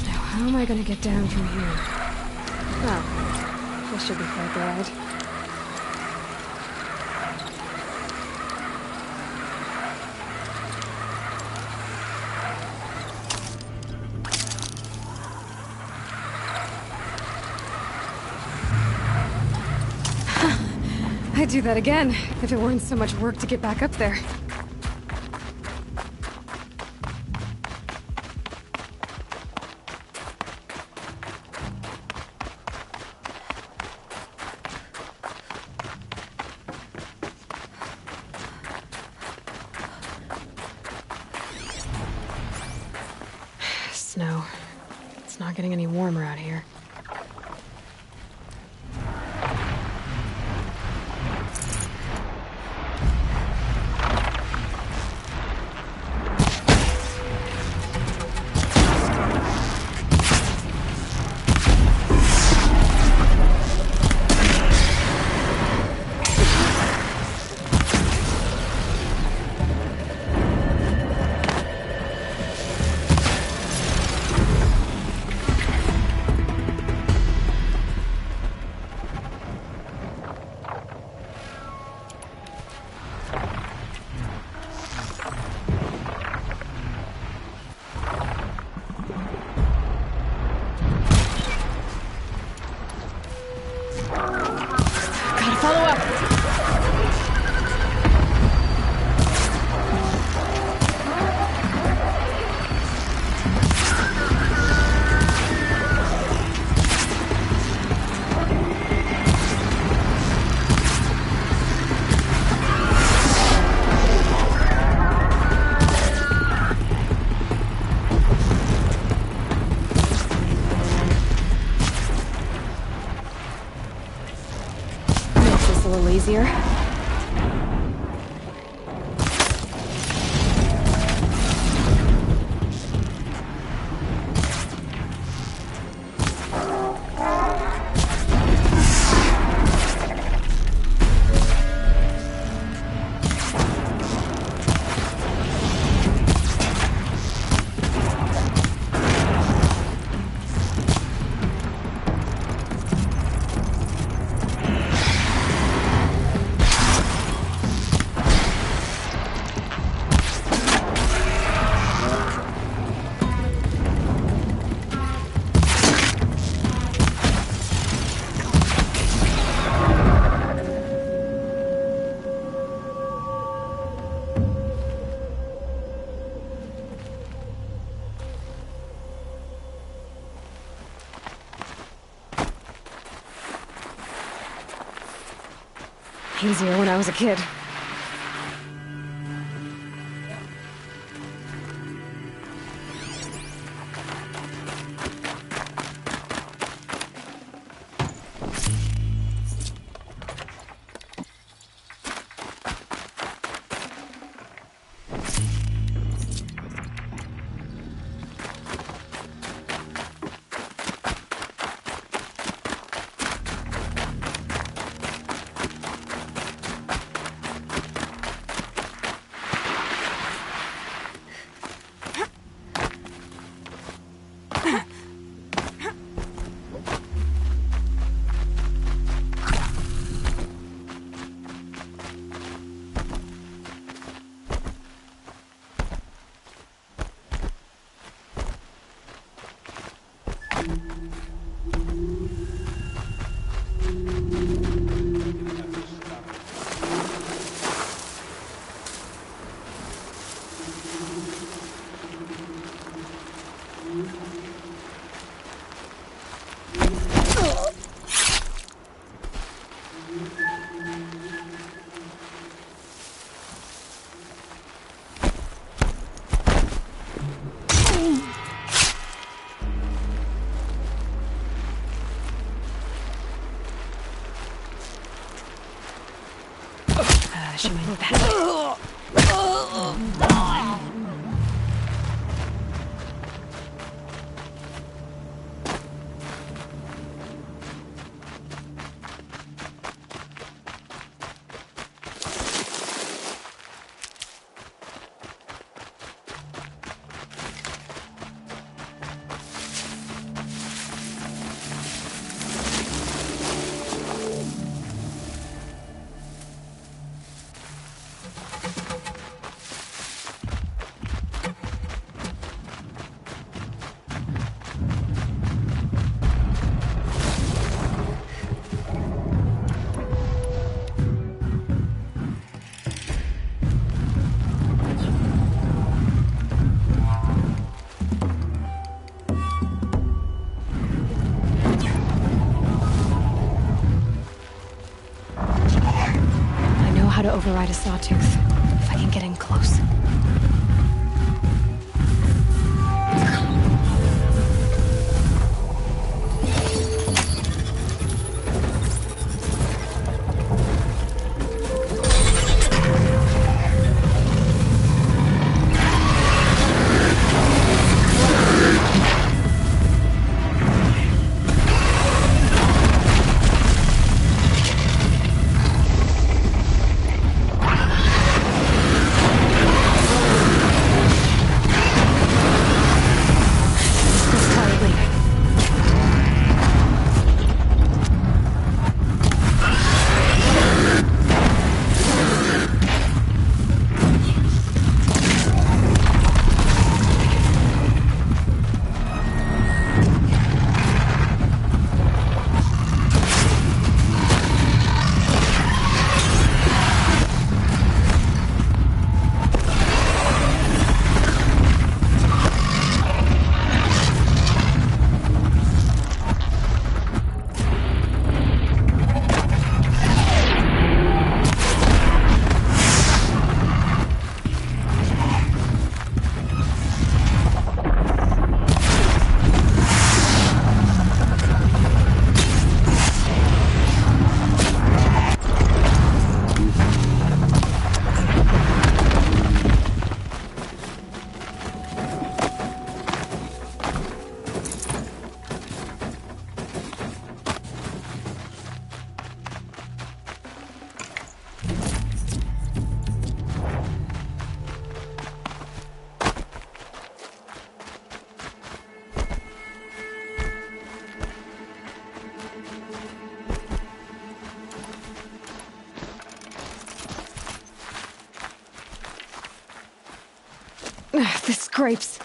Now, how am I gonna get down from here? Oh, this should be quite the ride. I'd do that again, if it weren't so much work to get back up there. Snow. It's not getting any warmer out here. A little easier. Easier when I was a kid. She went back. to override a sawtooth, if I can get in close. The scrapes.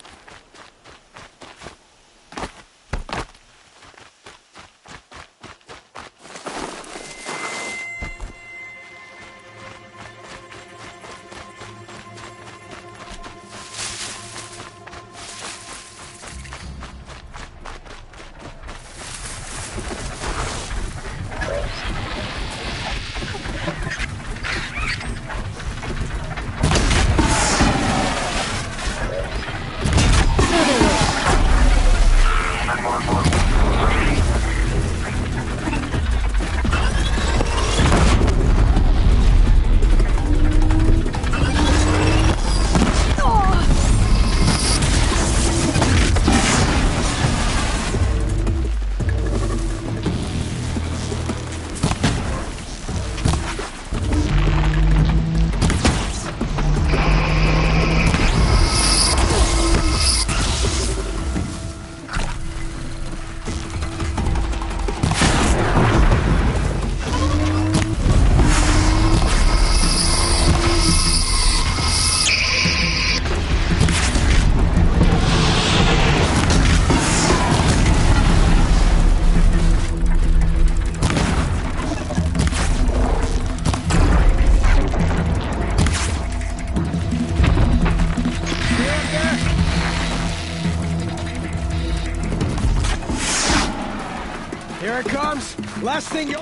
Here it comes. Last thing you'll...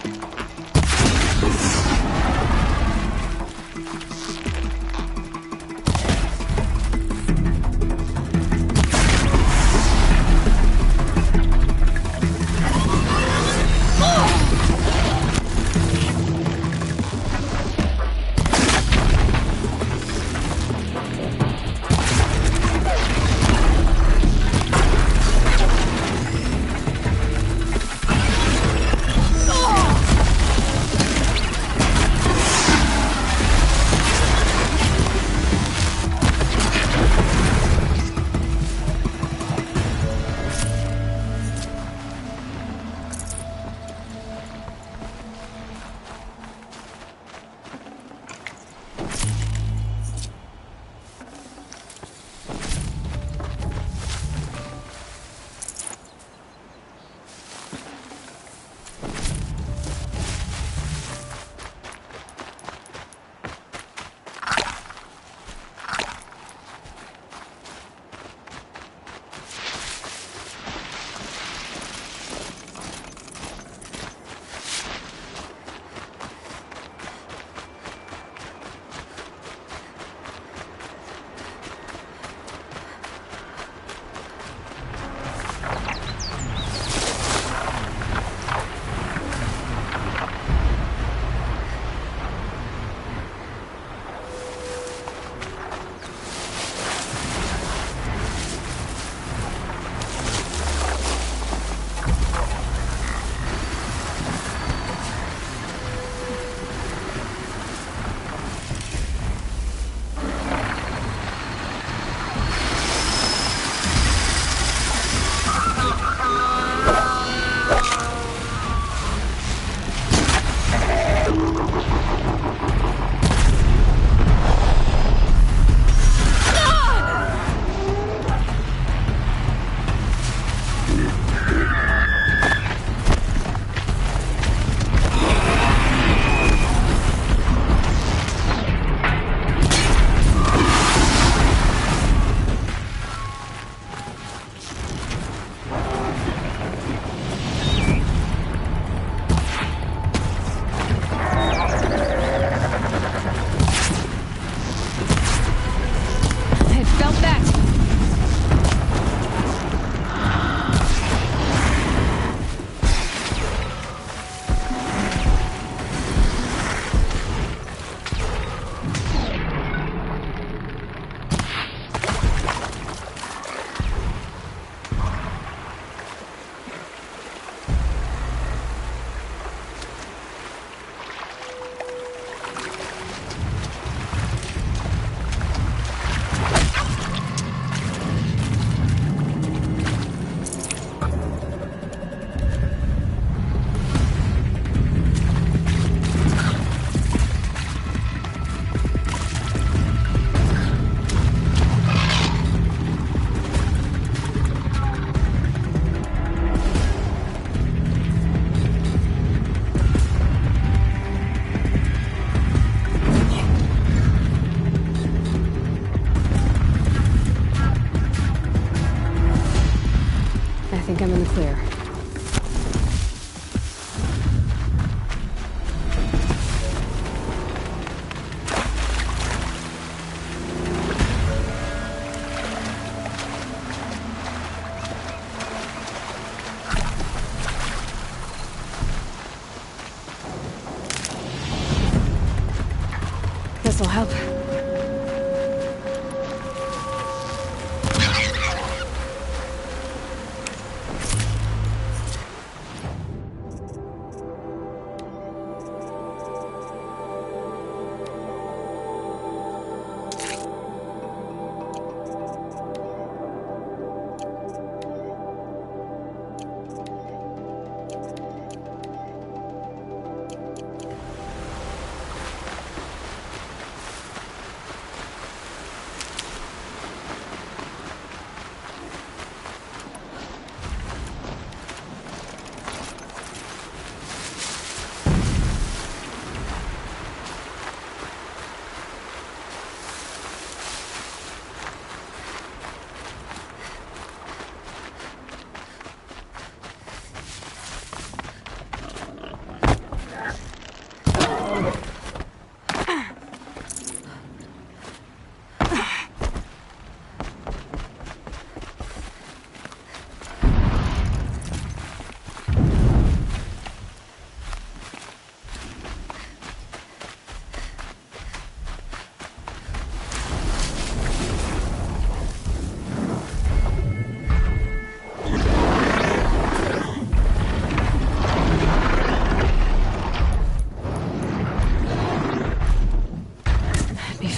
This'll help.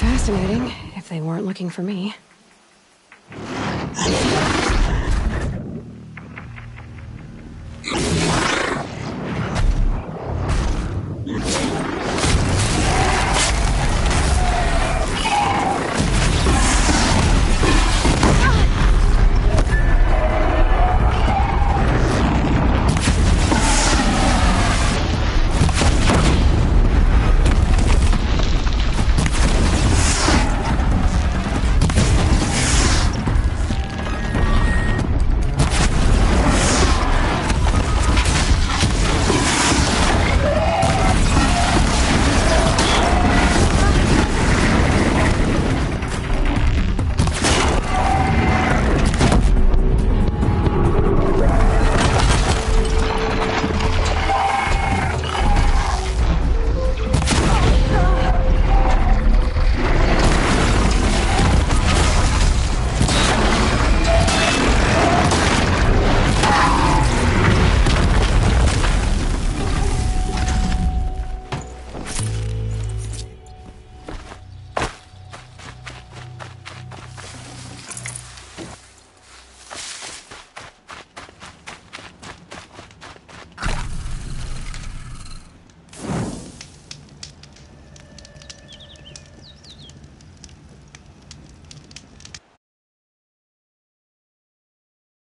Fascinating, if they weren't looking for me.